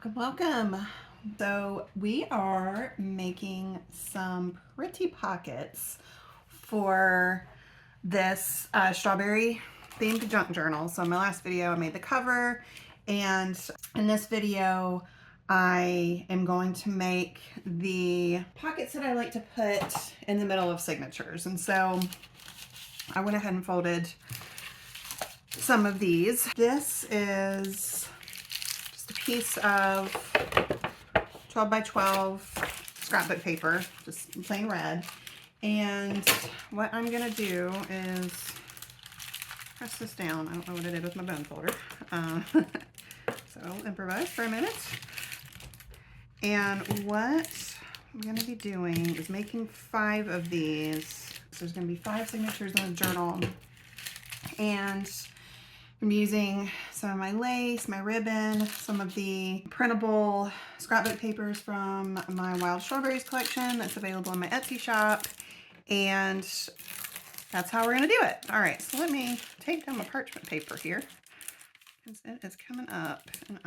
Welcome. So we are making some pretty pockets for this strawberry themed junk journal. So in my last video I made the cover, and in this video I am going to make the pockets that I like to put in the middle of signatures. And so I went ahead and folded some of these. This is just a piece of 12 by 12 scrapbook paper, just plain red. And what I'm gonna do is press this down. I don't know what I did with my bone folder. So I'll improvise for a minute. And what I'm gonna be doing is making 5 of these. So there's gonna be 5 signatures in the journal. And I'm using some of my lace, my ribbon, some of the printable scrapbook papers from my Wild Strawberries collection that's available in my Etsy shop. And that's how we're gonna do it. All right, so let me take down my parchment paper here, because it is coming up and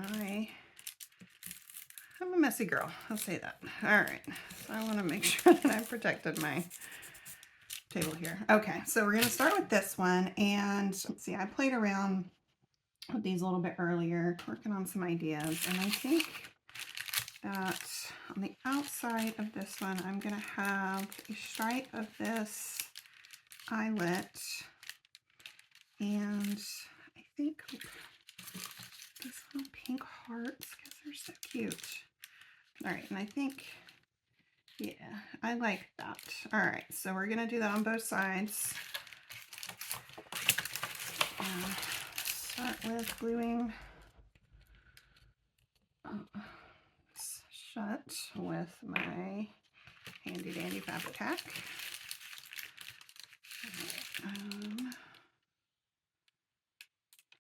I'm a messy girl, I'll say that. All right, so I wanna make sure that I've protected my table here. Okay, so we're gonna start with this one, and let's see, I played around with these a little bit earlier, working on some ideas, and I think that on the outside of this one, I'm gonna have a stripe of this eyelet, and I think these little pink hearts, because they're so cute. All right, and I think, yeah, I like that. All right, so we're gonna do that on both sides. Start with gluing shut with my handy dandy fabric tack.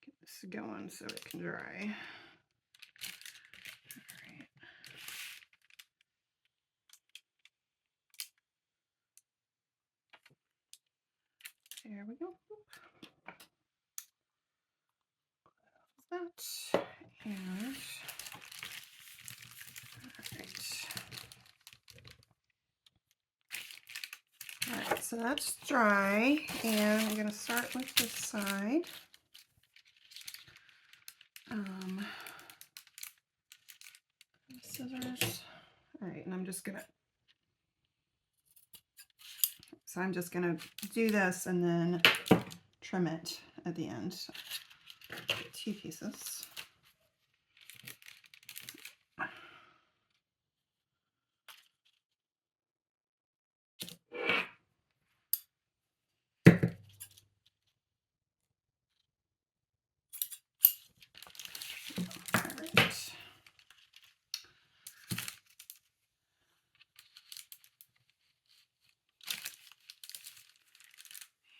Get this going so it can dry. There we go. That and all right, so that's dry, and I'm gonna start with this side. Scissors. All right, and I'm just gonna do this and then trim it at the end. So, 2 pieces.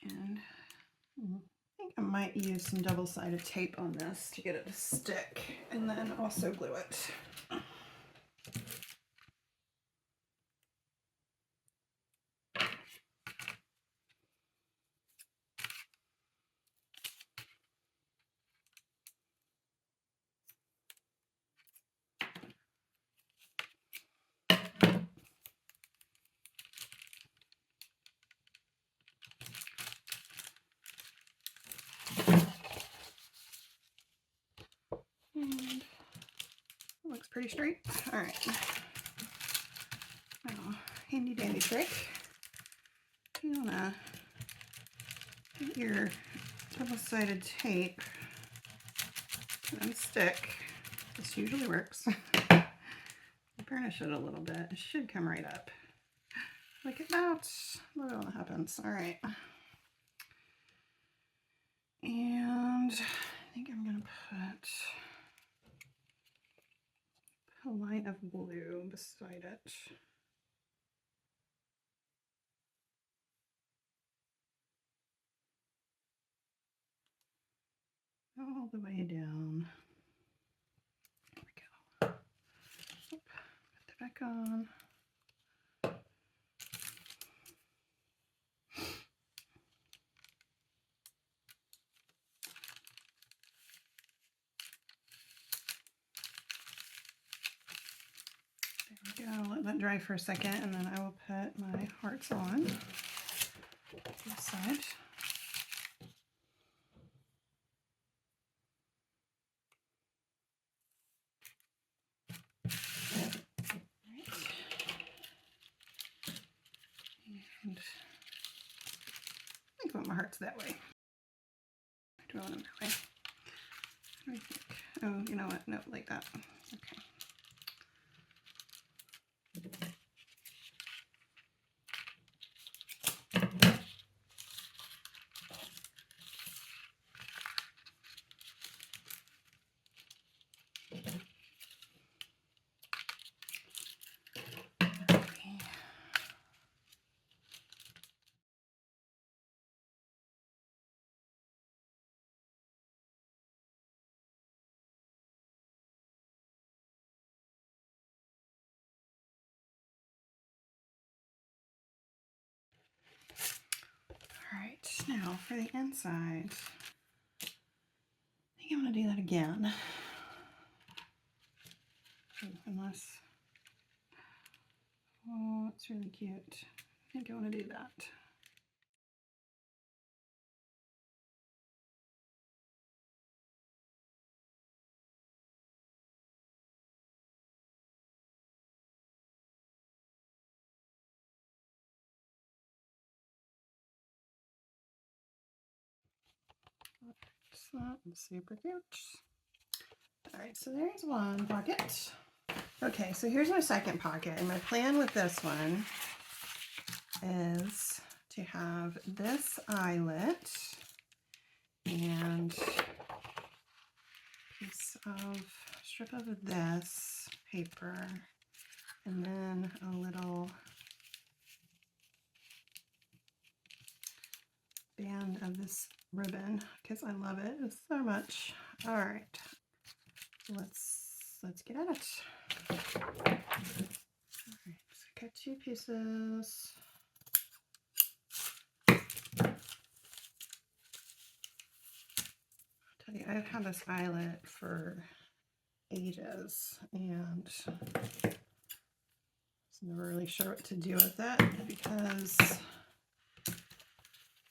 And I think I might use some double-sided tape on this to get it to stick, and then also glue it. And looks pretty straight. All right. Now, handy dandy trick. You wanna get your double-sided tape to unstick. This usually works. Burnish it a little bit. It should come right up. Look at that. Look at what happens. All right. And I think I'm gonna put a line of blue beside it. All the way down. There we go. Put that back on. I'll let that dry for a second, and then I will put my hearts on this side. And I think I want my hearts that way. Do I want them that way? What do I think? Oh, you know what? No, like that. Okay. Alright, now for the inside. I think I'm going to do that again. Unless, oh, it's really cute. I think I want to do that. So that's super cute. Alright, so there's one pocket. Okay, so here's my second pocket, and my plan with this one is to have this eyelet and piece of strip of this paper, and then a little band of this ribbon because I love it so much. All right, let's get at it. All right, so I got two pieces. I'll tell you, I've had this eyelet for ages and I was never really sure what to do with it because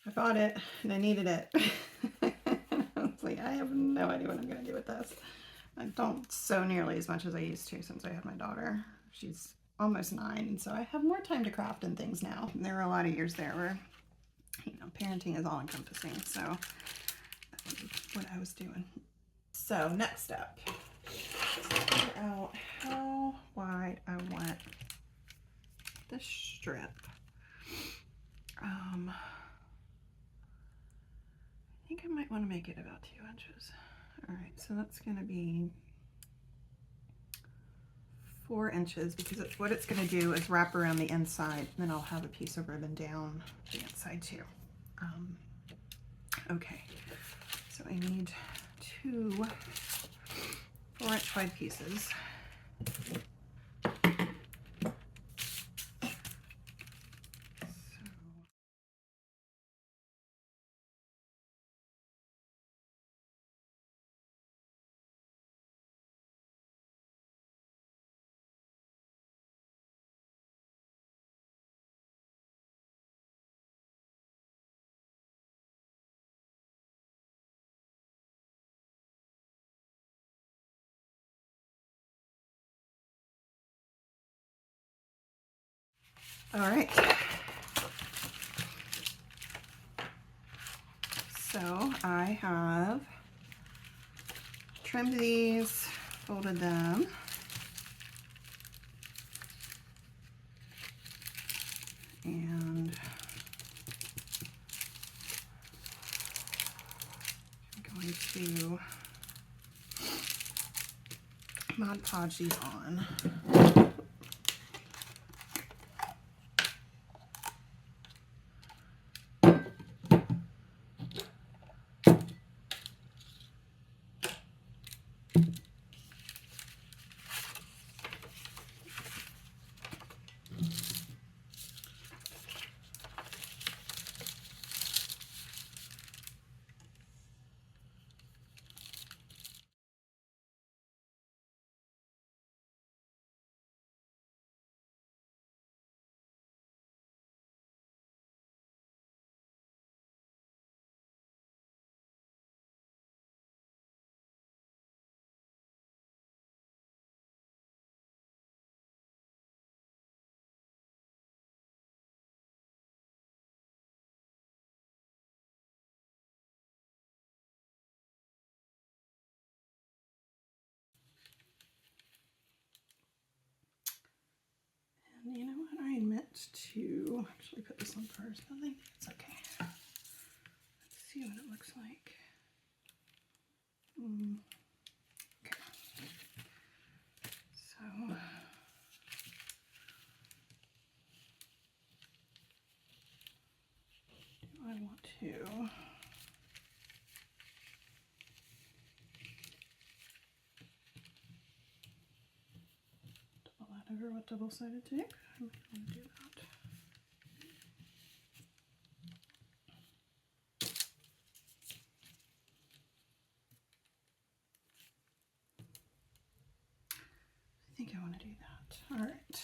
I bought it and I needed it. I was like, I have no idea what I'm going to do with this. I don't sew nearly as much as I used to since I had my daughter. She's almost 9, and so I have more time to craft and things now. And there were a lot of years there where, you know, parenting is all encompassing, so that's what I was doing. So next step, figure out how wide I want this strip. I think I might want to make it about 2 inches. All right, so that's going to be 4 inches because what it's going to do is wrap around the inside, and then I'll have a piece of ribbon down the inside too. Okay, so I need 2 4-inch wide pieces. All right. So I have trimmed these, folded them, and I'm going to Mod Podge these on. to actually put this on first. I think it's okay. Let's see what it looks like. Okay. So I want to double that over with double-sided tape. I'm going to do that. I think I want to do that. All right.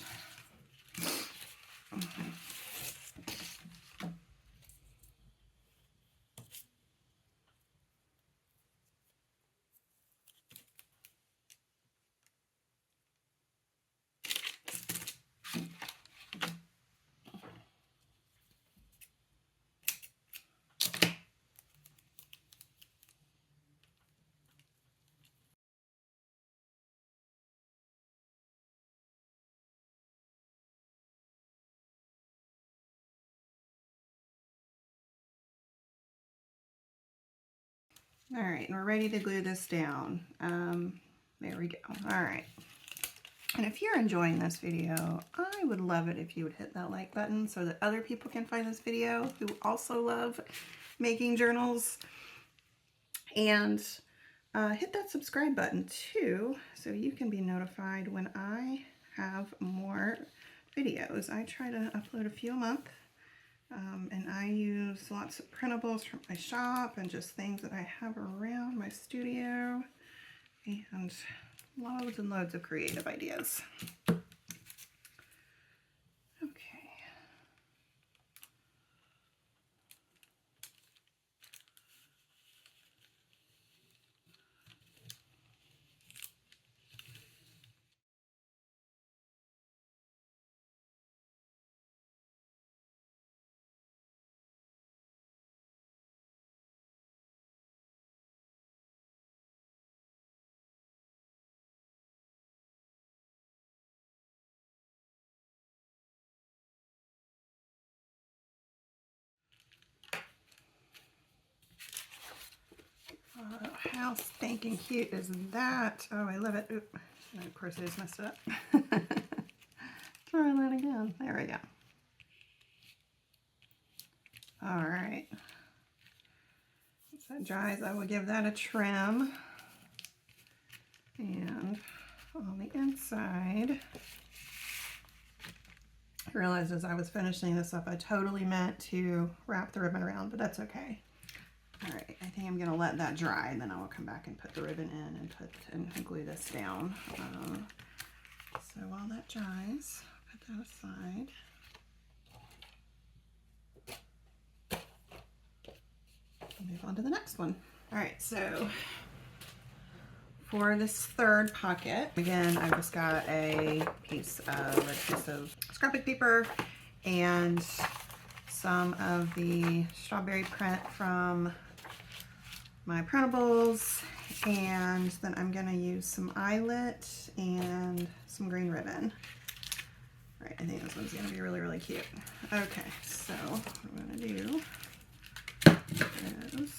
All right, and we're ready to glue this down. There we go. All right. And if you're enjoying this video, I would love it if you would hit that like button so that other people can find this video who also love making journals. And hit that subscribe button too so you can be notified when I have more videos. I try to upload a few a month. And I use lots of printables from my shop and just things that I have around my studio, and loads and loads of creative ideas. Okay. How stinking cute is that? Oh, I love it. Oop. And of course I just messed it up. Try that again. There we go. All right. Once that dries, I will give that a trim. And on the inside, I realized as I was finishing this up, I totally meant to wrap the ribbon around, but that's okay. All right, I think I'm gonna let that dry, and then I will come back and put the ribbon in and glue this down. So while that dries, put that aside. I'll move on to the next one. All right, so for this third pocket, again, I've just got a piece of scrapbook paper and some of the strawberry print from my printables, and then I'm gonna use some eyelet and some green ribbon. All right, I think this one's gonna be really, really cute. Okay, so what I'm gonna do is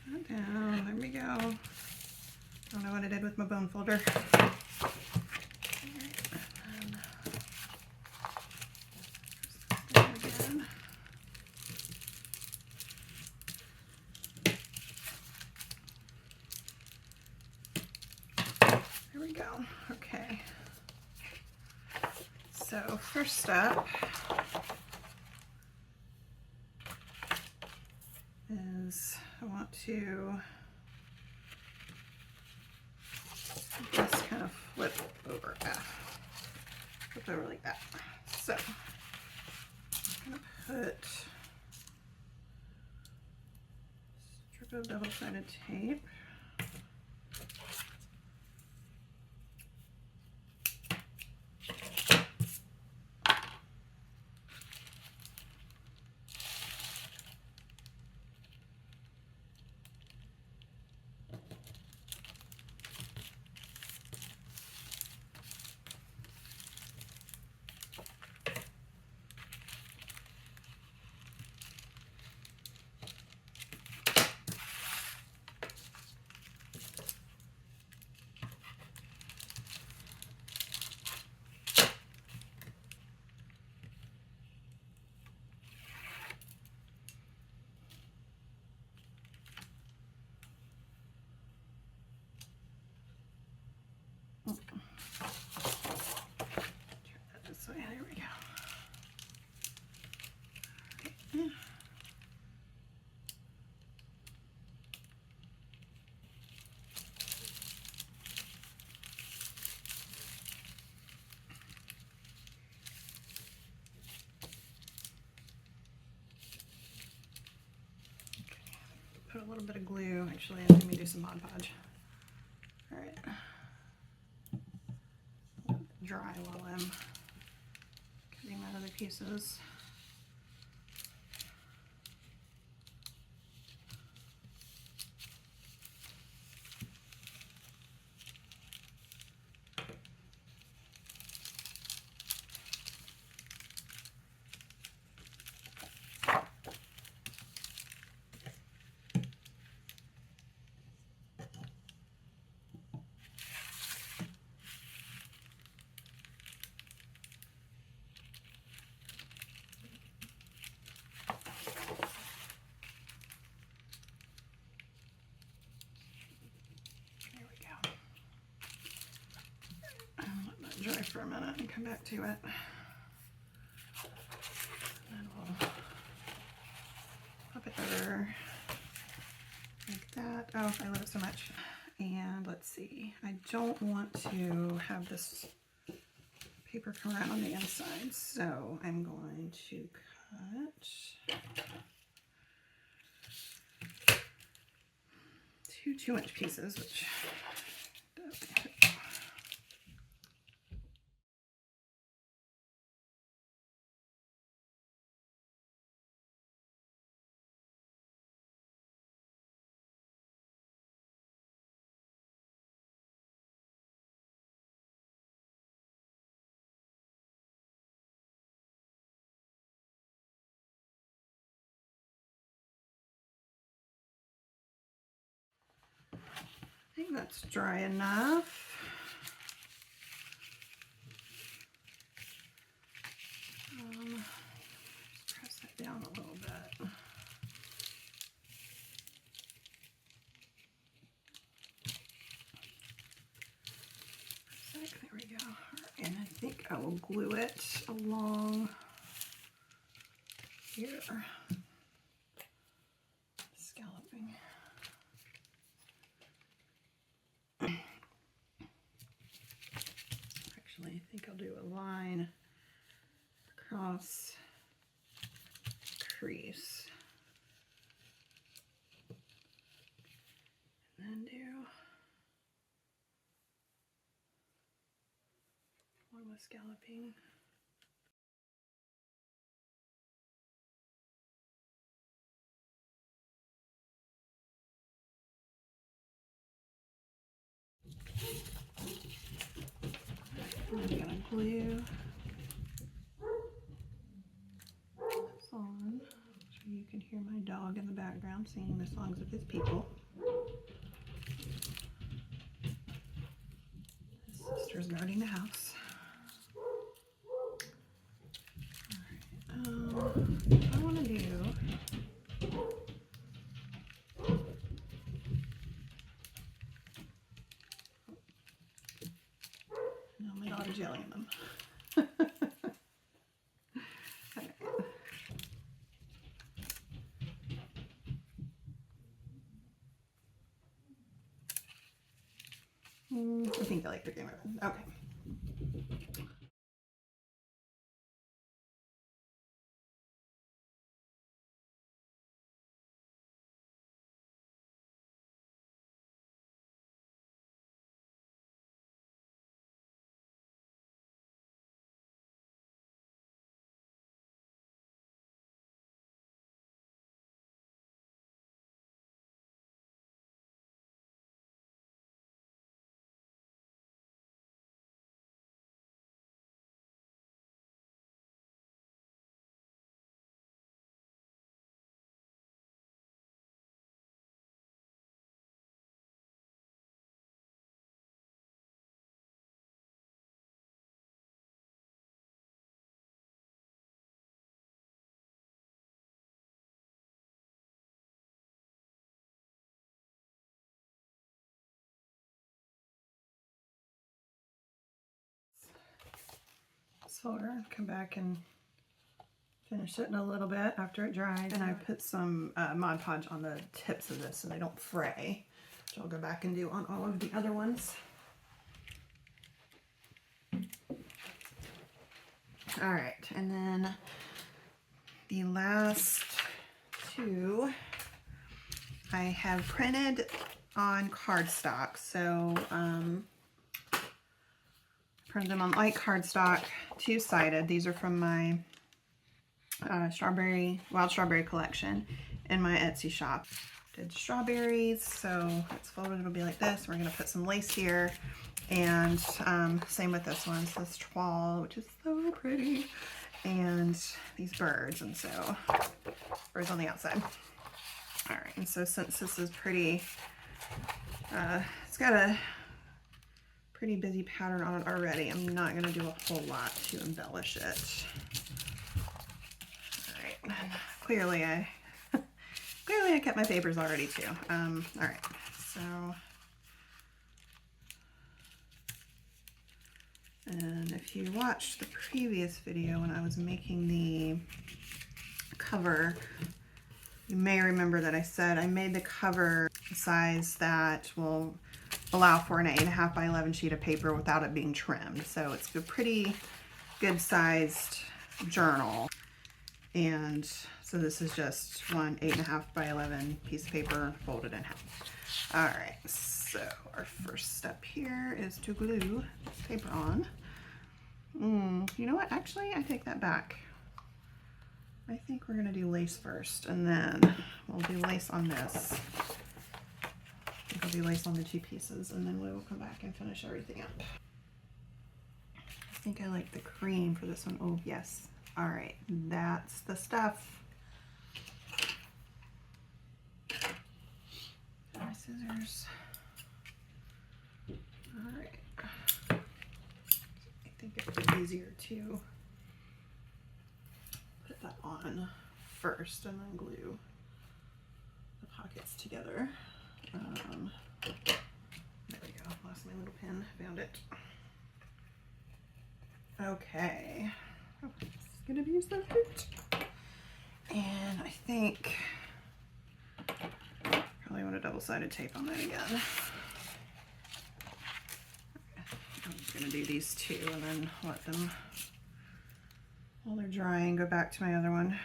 that down. There we go. I don't know what I did with my bone folder. There we go. Okay. So first up is I want to just kind of flip over like that. So I'm going to put a strip of double-sided tape. a little bit of glue. Actually, let me do some Mod Podge. All right. Dry while I'm cutting my other pieces. Dry for a minute and come back to it. And we'll pop it over like that. Oh, I love it so much. And let's see, I don't want to have this paper come out on the inside, so I'm going to cut 2 2-inch pieces, which I think that's dry enough. Just press that down a little bit. There we go. And I think I will glue it along here. Scalloping. Actually, I think I'll do a line across crease. And then do one with scalloping. I'm gonna glue this on so you can hear my dog in the background singing the songs of his people. His sister's guarding the house. Alright, what I want to do now my daughter's yelling at them. I think I like the green ribbon. Okay. So come back and finish it in a little bit after it dries. And I put some Mod Podge on the tips of this so they don't fray, which I'll go back and do on all of the other ones. All right, and then the last two I have printed on cardstock, so printed them on light cardstock, two-sided. These are from my wild strawberry collection in my Etsy shop. Did strawberries, so it's folded, it'll be like this. We're gonna put some lace here, and same with this one. So this toile, which is so pretty, and these birds, and so birds on the outside. All right, and so since this is pretty, it's got a pretty busy pattern on it already, I'm not gonna do a whole lot to embellish it. All right, and clearly I kept my papers already too. All right, so, and if you watched the previous video when I was making the cover, you may remember that I said I made the cover size that will allow for an 8.5 by 11 sheet of paper without it being trimmed. So it's a pretty good sized journal. And so this is just one 8.5 by 11 piece of paper folded in half. All right, so our first step here is to glue this paper on. You know what? Actually, I take that back. I think we're gonna do lace first, and then we'll do lace on this. I think I'll do lace on the two pieces, and then we will come back and finish everything up. I think I like the cream for this one. Oh, yes. All right, that's the stuff. My scissors. All right. I think it would be easier to put that on first and then glue the pockets together. There we go. Lost my little pen. Found it. Okay. Oh, this is gonna be so cute. And I think probably want a double-sided tape on that again. I'm just gonna do these two and then let them, while they're drying, go back to my other one.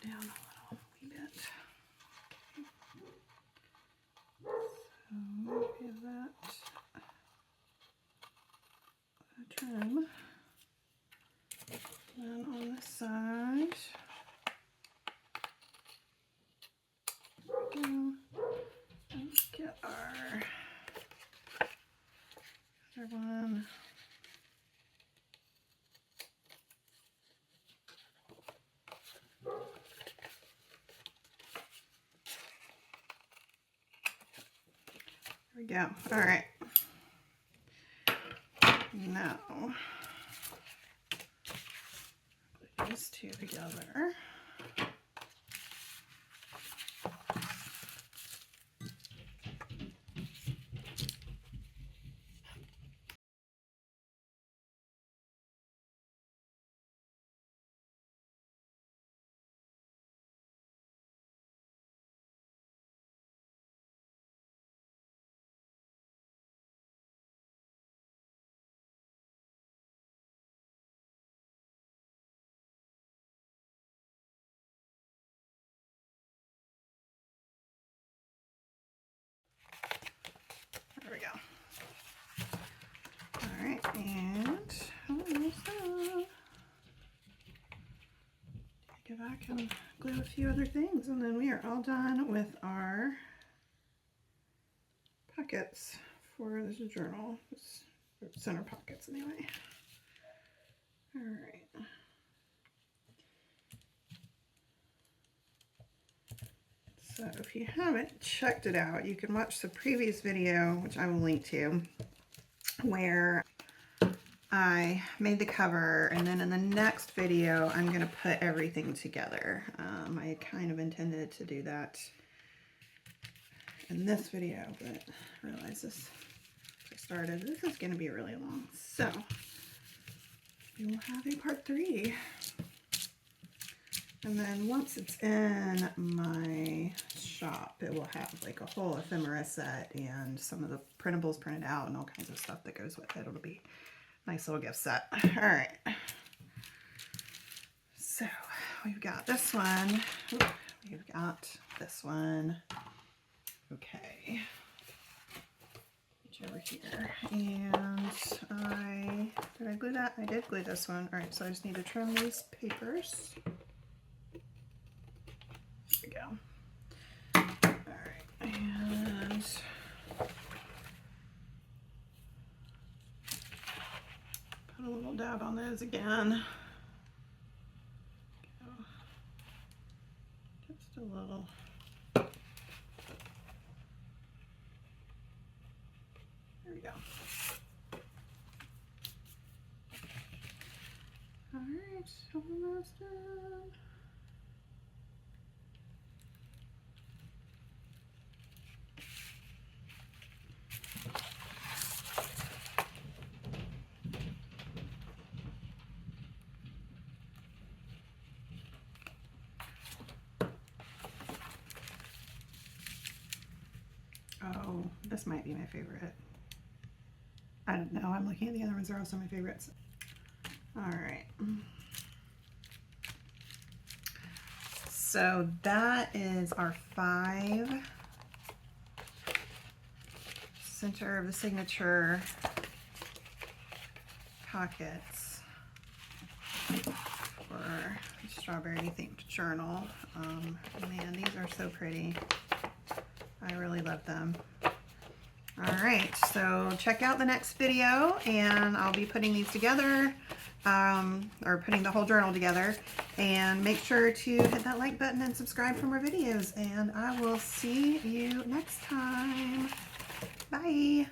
Down a wee bit. So give that a trim. And on this side, let's get our other one. There we go. All right. Now, put these two together. There we go. All right, and almost done. go back and glue a few other things, and then we are all done with our pockets for this journal. This center pockets anyway. All right. So if you haven't checked it out, you can watch the previous video, which I will link to, where I made the cover, and then in the next video I'm going to put everything together. I kind of intended to do that in this video, but I realized this is going to be really long. So we will have a part 3. And then once it's in my shop, it will have like a whole ephemera set and some of the printables printed out and all kinds of stuff that goes with it. It'll be a nice little gift set. All right. So we've got this one. We've got this one. Okay. Reach over here. And did I glue that? I did glue this one. All right, so I just need to trim these papers. There we go. All right, and put a little dab on those again. Just a little. There we go. All right, almost done. Oh, this might be my favorite. I don't know. I'm looking at the other ones. They're also my favorites. All right. So that is our 5 center of the signature pockets for a strawberry themed journal. Man, these are so pretty. I really love them. All right, so check out the next video, and I'll be putting these together, or putting the whole journal together. And make sure to hit that like button and subscribe for more videos, and I will see you next time. Bye.